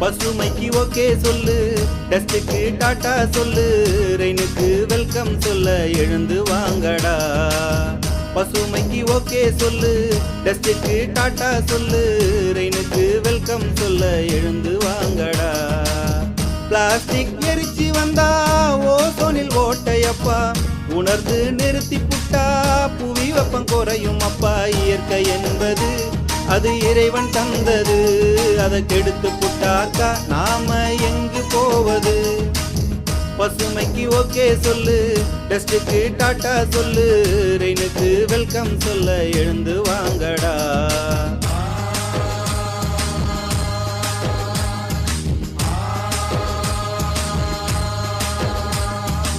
பசுமைக்கு okay சொல்லு, டஸ்டுக்கு tata சொல்லு, ரெயினுக்கு welcome சொல்ல எழுந்து வாங்கடா. பசுமைக்கு ஓகே சொல்லு, டஸ்டுக்கு டாட்டா சொல்லு, ரெயினுக்கு வெல்கம் சொல்ல எழுந்து வாங்கடா. பிளாஸ்டிக் எரிச்சு வந்தா ஓசோனில் ஓட்டையப்பா, உணர்ந்து நிறுத்தி புட்டா புவி வெப்பம் குறையும் அப்பா. இயற்கை என்பது அது இறைவன் தந்தது, அதை கெடுத்து புட்டாக்கா நாம எங்கு போவது. பசுமைக்கு ஓகே சொல்லு, டஸ்டுக்கு டாட்டா சொல்லு, ரெயினுக்கு வெல்கம் சொல்ல எழுந்து வாங்கடா.